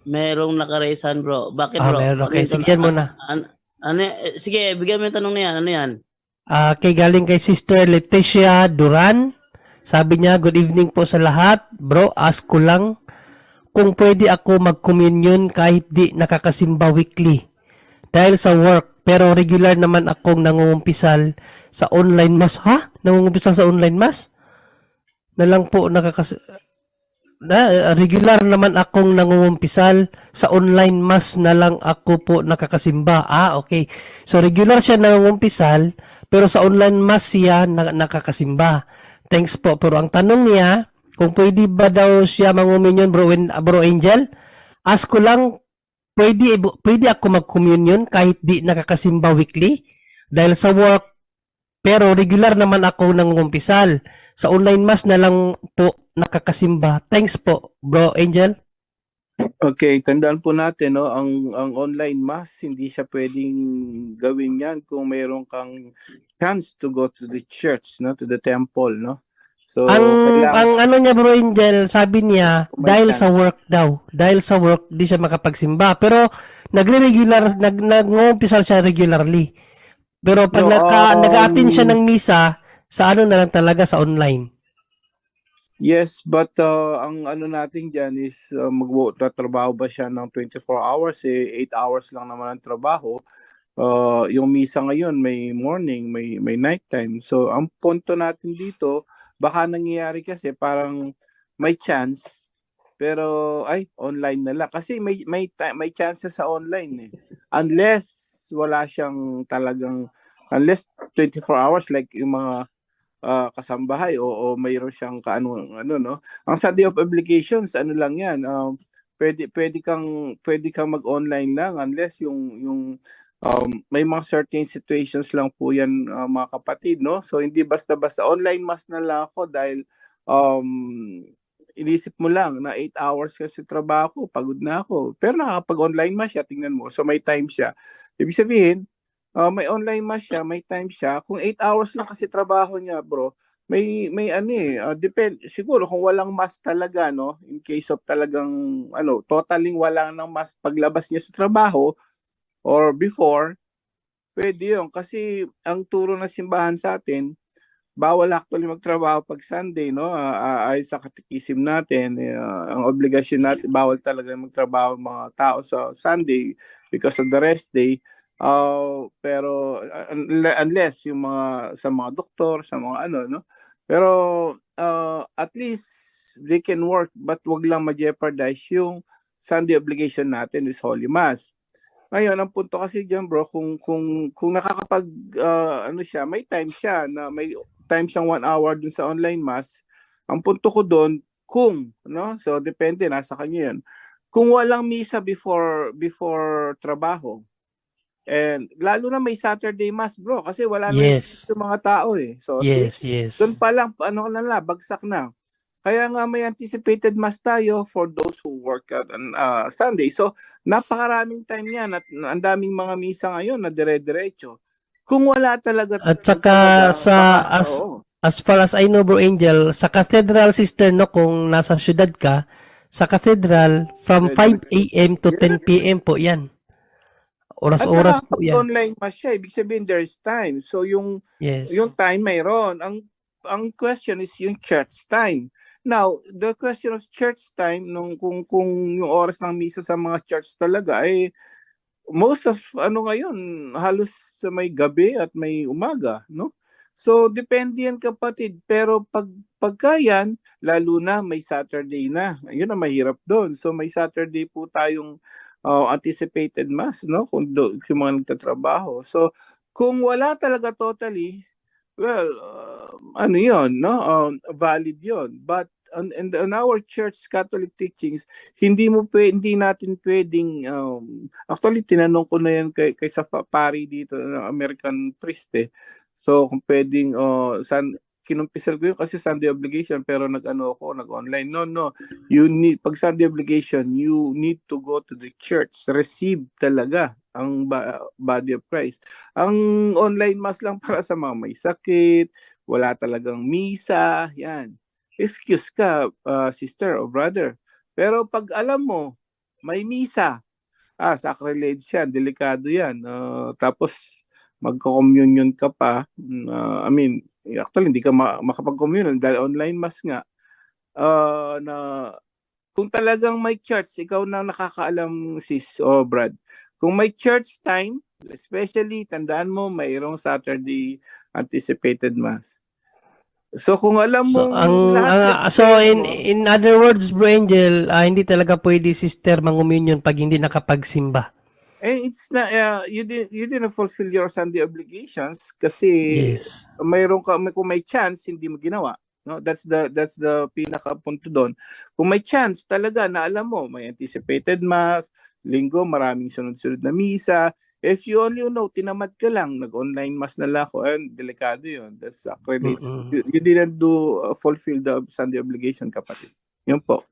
Merong naka-raise hand, bro. Bakit, bro? Meron. Ano Okay, yung sige tanong? yan muna. Sige, bigyan mo yung tanong na yan. Ano yan? Kay galing kay Sister Leticia Duran. Sabi niya, good evening po sa lahat. Bro, ask ko lang kung pwede ako mag-communion kahit di nakakasimba weekly. Dahil sa work, pero regular naman akong nangungumpisal sa online mass. Ha? Nangungumpisal sa online mass? Na lang po regular naman akong nangungumpisal sa online mass na lang ako po nakakasimba. Okay. So regular siya nangungumpisal pero sa online mass siya nakakasimba. Thanks po. Pero ang tanong niya, kung pwede ba daw siya manguminyon bro Angel? Ask ko lang, pwede ako mag-communion kahit di nakakasimba weekly? Dahil sa work, pero regular naman ako nangungumpisal. Sa online mass na lang po nakakasimba. Thanks po, Bro Angel. Okay, tandaan po natin, no, ang online mass, hindi siya pwedeng gawin yan kung mayroon kang chance to go to the church, no, to the temple, no. So, Ang ano niya, Bro Angel, sabi niya, May dahil chance. sa work daw. Dahil sa work, di siya makapagsimba. Pero, nag-umpisal siya regularly. Pero pag No, nag-attend siya ng misa, sa ano na lang talaga, sa online. yes, but ang ano natin dyan is magtatrabaho ba siya ng 24 hours, 8 hours lang naman ang trabaho. Yung misa ngayon may morning, may nighttime. So ang punto natin dito, baka nangyayari kasi parang may chance pero online na lang kasi may chance sa online eh. Unless wala siyang talagang unless 24 hours like yung mga kasambahay o mayroon siyang ano no. Ang Sunday of Obligations ano lang 'yan. Pwede kang mag-online lang unless yung may mga certain situations lang po 'yan mga kapatid no. So hindi basta-basta online mass na lang ako dahil inisip mo lang na 8 hours kasi trabaho, pagod na ako. Pero nakakapag-online mass siya, tingnan mo. So may time siya. Ibig sabihin, may online mass siya, may time siya. Kung 8 hours lang kasi trabaho niya, bro, may ano depend siguro kung walang mass talaga no, in case of talagang totaling wala nang mass paglabas niya sa trabaho or before, pwede 'yun kasi ang turo ng simbahan sa atin, bawal actually magtrabaho pag Sunday no, ayon sa katikisim natin, ang obligasyon natin bawal talaga magtrabaho ang mga tao sa Sunday because of the rest day. Pero unless yung mga sa mga doktor, sa mga ano no. Pero at least they can work but wag lang ma-jeopardize yung Sunday obligation natin is Holy Mass. Ngayon, ang punto kasi diyan, bro, kung nakakapag ano siya, may time siya na may time siyang 1 hour dun sa online mass. Ang punto ko doon, kung no, so depende nasa kanya 'yan. Kung walang misa before trabaho, and lalo na may Saturday mass, bro, kasi wala na Yes. yung mga tao eh. So, Yes, doon yes. pa lang, bagsak na. Kaya nga may anticipated mass tayo for those who work at Sunday. So, napakaraming time yan at ang daming mga misa ngayon na dire-diretso. Kung wala talaga At saka as far as I know, Bro Angel, sa cathedral sister no, kung nasa syudad ka, sa cathedral from 5 a.m. to 10 p.m. po 'yan. Oras-oras po 'yan. Online mass siya, ibig sabihin there is time. So yung Yes. time mayroon. Ang question is yung church time. Now, the question of church time kung yung oras ng misa sa mga church talaga most of ngayon halos sa may gabi at may umaga, no? So depende yan kapatid, pero pagka yan, lalo na may Saturday na. Ayun ang mahirap doon. So may Saturday po tayong anticipated mass, no? Kung mga nagtatrabaho. So kung wala talaga totally, well, ano 'yon, no? Valid 'yon. But in our church Catholic teachings, hindi natin pwedeng actually tinanong ko na yan kay sa pari dito ng American priest eh. So kung pwedeng kinumpisal ko yun kasi Sunday obligation pero nag-online. No. Pag Sunday obligation, you need to go to the church. Receive talaga ang body of Christ. Ang online mass lang para sa mga may sakit, wala talagang misa, yan. Excuse ka, sister or brother. Pero pag alam mo may misa. Sacrilege yan, delikado yan. Tapos magko-communion ka pa. I mean, actually hindi ka makapag-communion dahil online mass nga. Na kung talagang may church, ikaw na nakakaalam sis o Brad. Kung may church time, especially tandaan mo mayroong Saturday anticipated mass. So kung alam mo in other words, Bro Angel, hindi talaga pwede sister manguminion pag hindi nakapagsimba. it's not you didn't fulfill your Sunday obligations kasi Yes. mayroon ka kung may chance hindi mo ginawa. No, that's the pinakapunto doon. Kung may chance talaga na alam mo may anticipated mass, linggo maraming sunod-sunod na misa. If you only know, tinamad ka lang, nag-online mass na lang ako, delikado yun. That's relates. You didn't fulfill the Sunday obligation, kapatid. Yun po.